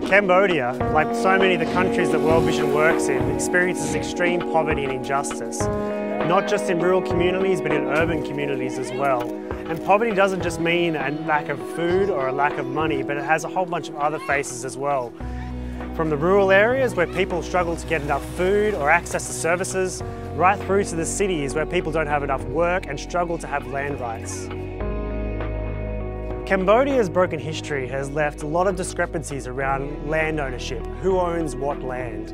Cambodia, like so many of the countries that World Vision works in, experiences extreme poverty and injustice, not just in rural communities but in urban communities as well. And poverty doesn't just mean a lack of food or a lack of money, but it has a whole bunch of other faces as well. From the rural areas where people struggle to get enough food or access to services, right through to the cities where people don't have enough work and struggle to have land rights. Cambodia's broken history has left a lot of discrepancies around land ownership, who owns what land.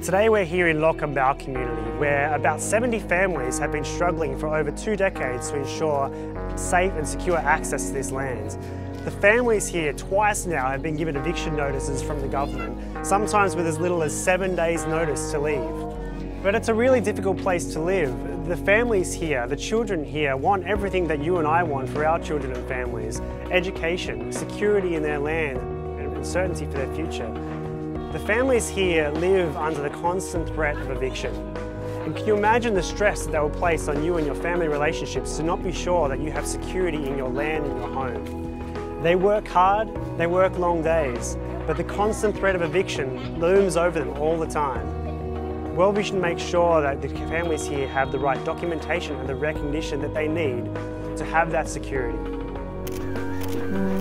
Today we're here in Loc Cambau community, where about 70 families have been struggling for over 2 decades to ensure safe and secure access to this land. The families here twice now have been given eviction notices from the government, sometimes with as little as 7 days' notice to leave. But it's a really difficult place to live. The families here, the children here, want everything that you and I want for our children and families: education, security in their land, and certainty for their future. The families here live under the constant threat of eviction. And can you imagine the stress that they will place on you and your family relationships to not be sure that you have security in your land and your home? They work hard, they work long days, but the constant threat of eviction looms over them all the time. World Vision makes sure that the families here have the right documentation and the recognition that they need to have that security.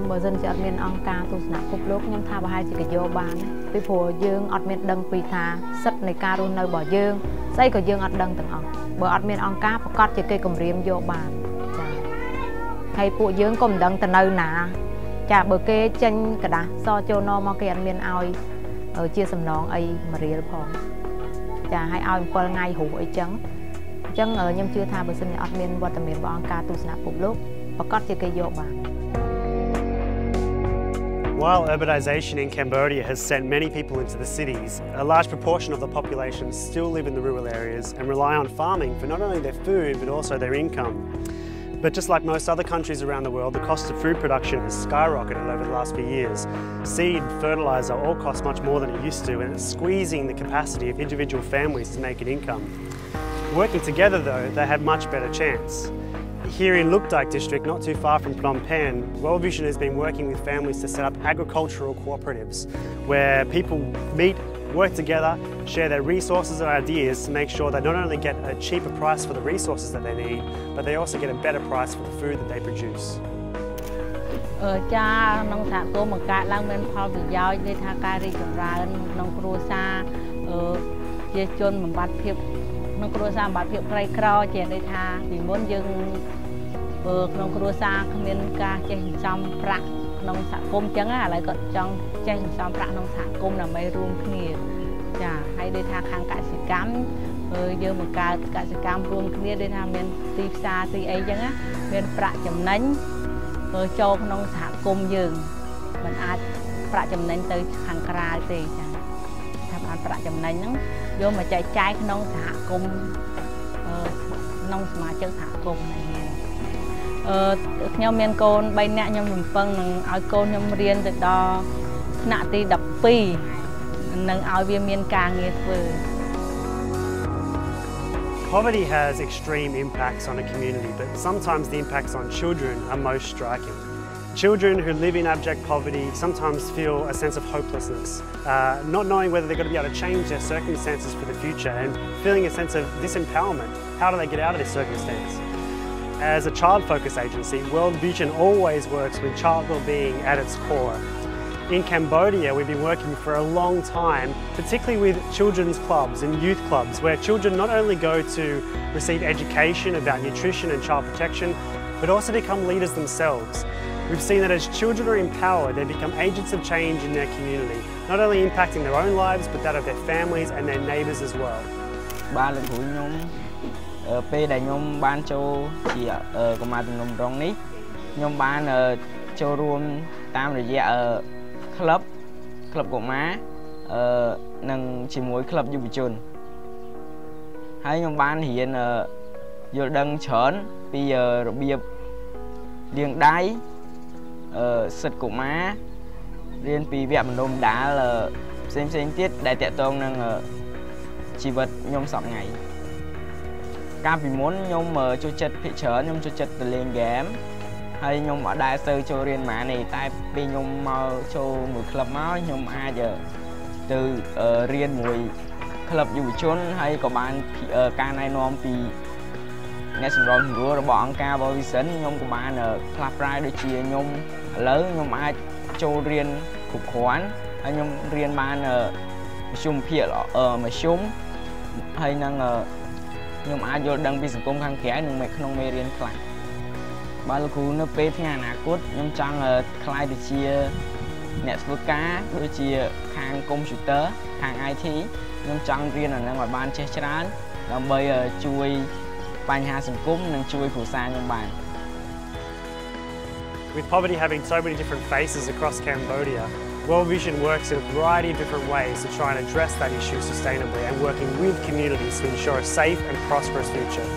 បើសិនជាអត់មានអង្គការទស្សនៈពិភពលោកខ្ញុំថាប្រហែលជាយកបានពីព្រោះយើងអត់មានដឹងពីថាសិទ្ធិនៃការរស់នៅរបស់យើងស្អីក៏យើងអត់ដឹងទាំងអស់បើអត់មានអង្គការប្រកាសជាគេគម្រាមយកបានចា៎ហើយពួកយើងក៏មិនដឹងទៅនៅណាចា៎បើគេចេញกระดาษសចូលណមកគេអត់មានឲ្យជាសំណងអីមួយរៀលផងចា៎ឲ្យ7ថ្ងៃហូបអីចឹងខ្ញុំជឿថាបើសិនជាអត់មានវត្តមានរបស់អង្គការទស្សនៈពិភពលោកប្រកាសជាគេយកបាន While urbanisation in Cambodia has sent many people into the cities, a large proportion of the population still live in the rural areas and rely on farming for not only their food but also their income. But just like most other countries around the world, the cost of food production has skyrocketed over the last few years. Seed, fertiliser all cost much more than it used to, and it's squeezing the capacity of individual families to make an income. Working together though, they have much better chance. Here in Luk Daik district, not too far from Phnom Penh, World Vision has been working with families to set up agricultural cooperatives where people meet, work together, share their resources and ideas to make sure they not only get a cheaper price for the resources that they need, but they also get a better price for the food that they produce. ចាក្នុងសហគមន៍បង្កើតឡើងមានផលប្រយោជន៍នៃថាការរីកចម្រើនក្នុងគ្រួសារជាជនបំបត្តិភាពក្នុងគ្រួសារបំបត្តិភាពក្រីក្រជាន័យថាពីមុនយើងក្នុងគ្រួសារគ្មានការចេះចិញ្ចឹមប្រាក់ក្នុងសហគមន៍អញ្ចឹងឥឡូវគាត់ចង់ចេះចិញ្ចឹមប្រាក់ក្នុងសហគមន៍ដើម្បីរួមគ្នាចាហើយដូចថាខាងកសិកម្មយើងបង្កើតកសិកម្មរួមគ្នាដូចថាមានទីផ្សារទីអីអញ្ចឹងមានប្រាក់ចំណេញចូលក្នុងសហគមន៍យើងមិនអាចប្រាក់ចំណេញទៅខាងក្រៅទេចាថាបានប្រាក់ចំណេញហ្នឹងយកមកចែកចាយក្នុងសហគមន៍ក្នុងសមាជិកសហគមន៍ហ្នឹងខ្ញុំមានកូន3នាក់ខ្ញុំរំពឹងនឹងឲ្យកូនខ្ញុំរៀនទៅដល់ថ្នាក់ទី12នឹងឲ្យវាមានការងារធ្វើ Poverty has extreme impacts on a community, but sometimes the impacts on children are most striking. Children who live in abject poverty sometimes feel a sense of hopelessness, not knowing whether they're going to be able to change their circumstances for the future and feeling a sense of disempowerment. How do they get out of this circumstance? As a child-focused agency, World Vision always works with child well-being at its core. In Cambodia, we've been working for a long time, particularly with children's clubs and youth clubs, where children not only go to receive education about nutrition and child protection, but also become leaders themselves. We've seen that as children are empowered, they become agents of change in their community, not only impacting their own lives, but that of their families and their neighbours as well. ពេលដែលខ្ញុំបានចូលជាកុមារទំនំរងនេះខ្ញុំបានចូលរួមតាមរយៈក្លឹបកុមារនិងជាមួយក្លឹបយុវជនហើយខ្ញុំបានរៀនយល់ដឹងច្រើនពីរបៀបលាងដៃសិទ្ធិកុមាររៀនពីវគ្គបណ្ដុំបណ្ដាលផ្សេងទៀតដែលតាក់ទងនឹងជីវិតខ្ញុំសប្តាហ៍ថ្ងៃ កាលពីមុនខ្ញុំចូលចិត្តភាគច្រើនខ្ញុំចូលចិត្តទៅលេងហ្គេម ហើយខ្ញុំអត់ដែរទៅចូលរៀនម៉ានេះតែពេលខ្ញុំមកចូលមួយក្លឹបមកខ្ញុំអាចទៅរៀនមួយក្លឹបយុវជនហើយក៏បានការណែនាំពីអ្នកសម្របសម្រួលរបស់អង្គការ World Vision ខ្ញុំក៏បានផ្លាស់ប្រែដូចជាខ្ញុំឥឡូវខ្ញុំអាចចូលរៀនគ្រប់គ្រាន់ហើយខ្ញុំរៀនបានមធ្យមភាគមធ្យមហើយនឹងខ្ញុំអាចយល់ដឹងពីសង្គមខាងក្រៅនិងក្នុងមេរៀនខ្លះបាទលោកគ្រូនៅពេលថ្ងៃអនាគតខ្ញុំចង់ក្លាយទៅជាអ្នកធ្វើការដូចជាខាងកុំព្យូទ័រខាង IT ខ្ញុំចង់រៀនអានឹងឲ្យបានចេះច្រើនដើម្បីជួយបញ្ហាសង្គមនិងជួយគ្រួសារខ្ញុំបាន With poverty having so many different faces across Cambodia, World Vision works in a variety of different ways to try and address that issue sustainably and working with communities to ensure a safe and prosperous future.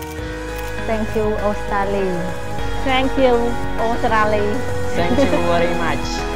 Thank you, Australia. Thank you, Australia. Thank you very much.